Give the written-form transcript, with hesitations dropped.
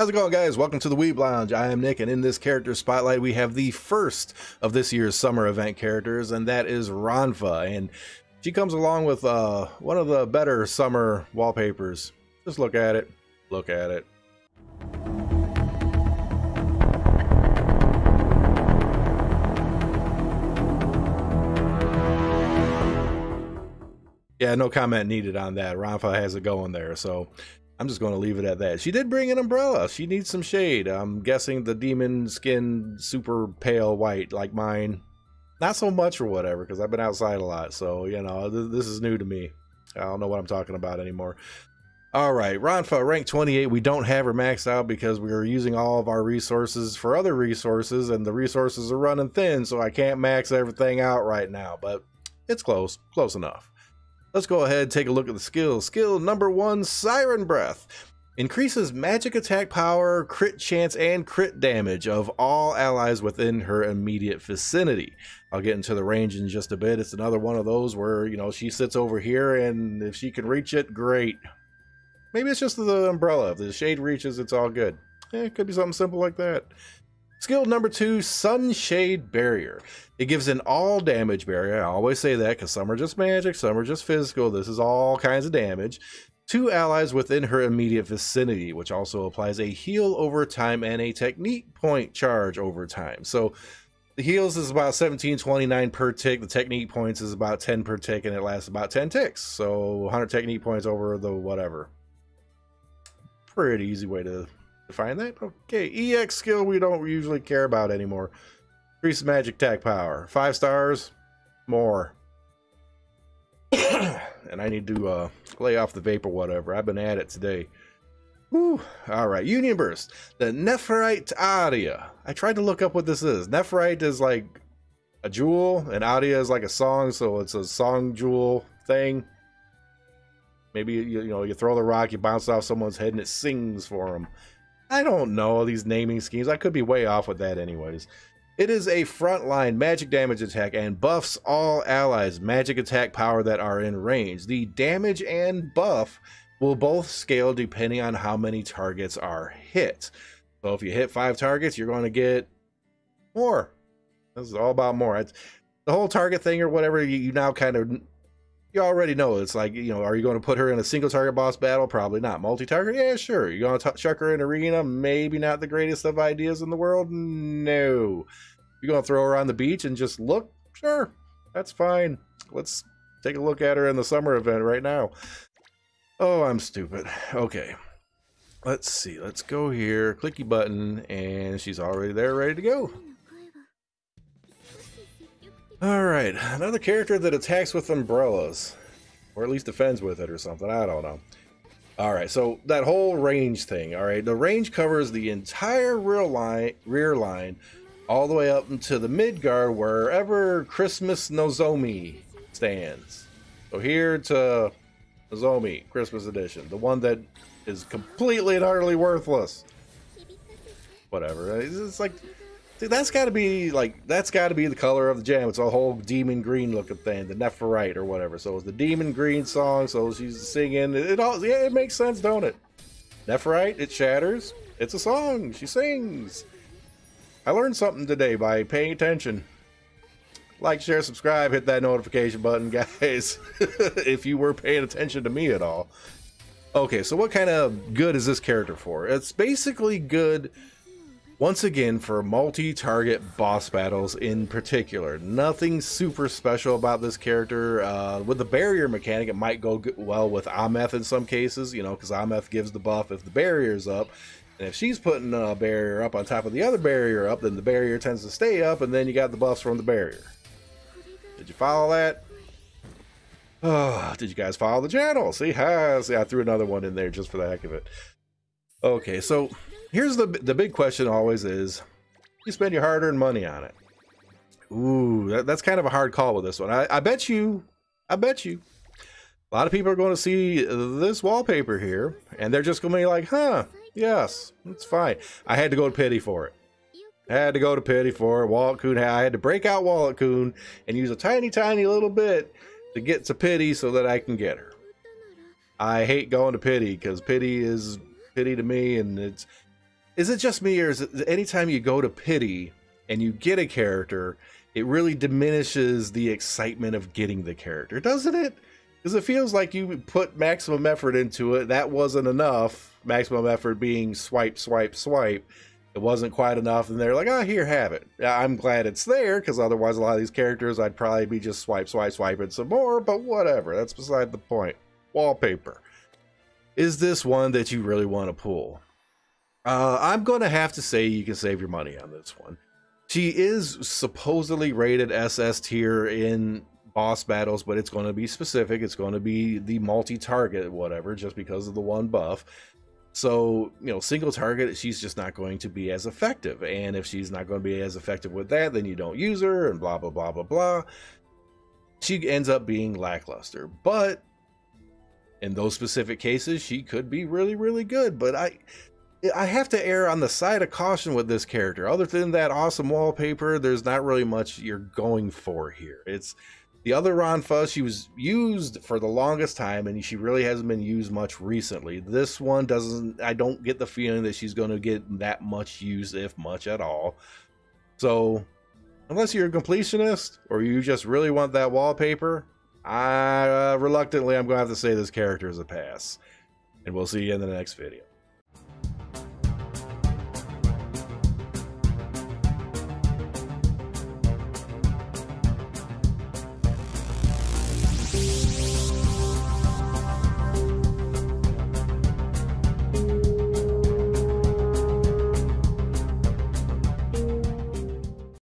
How's it going, guys? Welcome to the Weeb Lounge. I am Nick, and in this character spotlight we have the first of this year's summer event characters, and that is Ranfa. And she comes along with one of the better summer wallpapers. Just look at it. Look at it. Yeah, no comment needed on that. Ranfa has it going there, so I'm just going to leave it at that. She did bring an umbrella. She needs some shade. I'm guessing the demon skin super pale white like mine. Not so much or whatever, because I've been outside a lot. So, you know, this is new to me. I don't know what I'm talking about anymore. All right, Ranfa, rank 28. We don't have her maxed out because we are using all of our resources for other resources, and the resources are running thin, so I can't max everything out right now. But it's close enough. Let's go ahead and take a look at the skills. Skill number 1, Siren Breath. Increases magic attack power, crit chance, and crit damage of all allies within her immediate vicinity. I'll get into the range in just a bit. It's another one of those where, you know, she sits over here, and if she can reach it, great. Maybe it's just the umbrella. If the shade reaches, it's all good. It could be something simple like that. Skill number 2, Sunshade Barrier. It gives an all damage barrier. I always say that because some are just magic, some are just physical. This is all kinds of damage to allies within her immediate vicinity, which also applies a heal over time and a technique point charge over time. So the heals is about 1729 per tick. The technique points is about 10 per tick, and it lasts about 10 ticks. So 100 technique points over the whatever. Pretty easy way to define that. Okay, EX skill we don't usually care about anymore. Increase magic attack power. 5 stars, more. And I need to lay off the vape or whatever. I've been at it today. Whew. All right, Union Burst. The Nephrite Aria. I tried to look up what this is. Nephrite is like a jewel, and Aria is like a song, so it's a song jewel thing. Maybe you know, you throw the rock, you bounce off someone's head, and it sings for them. I don't know these naming schemes. I could be way off with that anyways. It is a frontline magic damage attack and buffs all allies magic attack power that are in range. The damage and buff will both scale depending on how many targets are hit. So if you hit 5 targets, you're going to get more. This is all about more. It's the whole target thing or whatever. You now kind of, you already know. It's like, you know, are you going to put her in a single target boss battle? Probably not. Multi-target? Yeah, sure. You're going to chuck her in arena? Maybe not the greatest of ideas in the world? No. You're going to throw her on the beach and just look? Sure. That's fine. Let's take a look at her in the summer event right now. Oh, I'm stupid. Okay. Let's see. Let's go here. Clicky button, and she's already there, ready to go. Alright, another character that attacks with umbrellas. Or at least defends with it or something, I don't know. Alright, so that whole range thing, alright, the range covers the entire rear line, all the way up into the Midgard, wherever Christmas Nozomi stands. So here to Nozomi, Christmas edition, the one that is completely and utterly worthless. Whatever, it's like... See, that's got to be the color of the gem. It's a whole demon green looking thing, the Nephrite or whatever. So it's the demon green song. So she's singing. It all, yeah, it makes sense, don't it? Nephrite, it shatters. It's a song. She sings. I learned something today by paying attention. Like, share, subscribe, hit that notification button, guys. If you were paying attention to me at all. Okay, so what kind of good is this character for? It's basically good. Once again, for multi-target boss battles in particular. Nothing super special about this character. With the barrier mechanic, it might go well with Ameth in some cases, you know, because Ameth gives the buff if the barrier's up. And if she's putting a barrier up on top of the other barrier up, then the barrier tends to stay up, and then you got the buffs from the barrier. Did you follow that? Oh, did you guys follow the channel? See, I threw another one in there just for the heck of it. Okay, so... here's the big question always is, you spend your hard-earned money on it. Ooh, that's kind of a hard call with this one. I bet you, a lot of people are going to see this wallpaper here, and they're just going to be like, huh, yes, it's fine. I had to go to pity for it. I had to go to pity for it. Wallet Coon, I had to break out Wallet Coon and use a tiny, tiny little bit to get to pity so that I can get her. I hate going to pity because pity is pity to me, and is it just me, or is it anytime you go to pity and you get a character, it really diminishes the excitement of getting the character, doesn't it? Because it feels like you put maximum effort into it. That wasn't enough. Maximum effort being swipe, swipe, swipe. It wasn't quite enough, and they're like, oh, here, have it. I'm glad it's there, because otherwise a lot of these characters, I'd probably be just swipe, swipe, swiping some more, but whatever. That's beside the point. Wallpaper. Is this one that you really want to pull? I'm going to have to say you can save your money on this one. She is supposedly rated SS tier in boss battles, but it's going to be specific. It's going to be the multi-target, whatever, just because of the one buff. So, you know, single target, she's just not going to be as effective. And if she's not going to be as effective with that, then you don't use her and blah, blah, blah, blah, blah. She ends up being lackluster. But in those specific cases, she could be really, really good. But I have to err on the side of caution with this character. Other than that awesome wallpaper, there's not really much you're going for here. It's the other Ranfa, she was used for the longest time, and she really hasn't been used much recently. This one doesn't, I don't get the feeling that she's going to get that much use, if much at all. So, unless you're a completionist, or you just really want that wallpaper, reluctantly, I'm going to have to say this character is a pass. And we'll see you in the next video.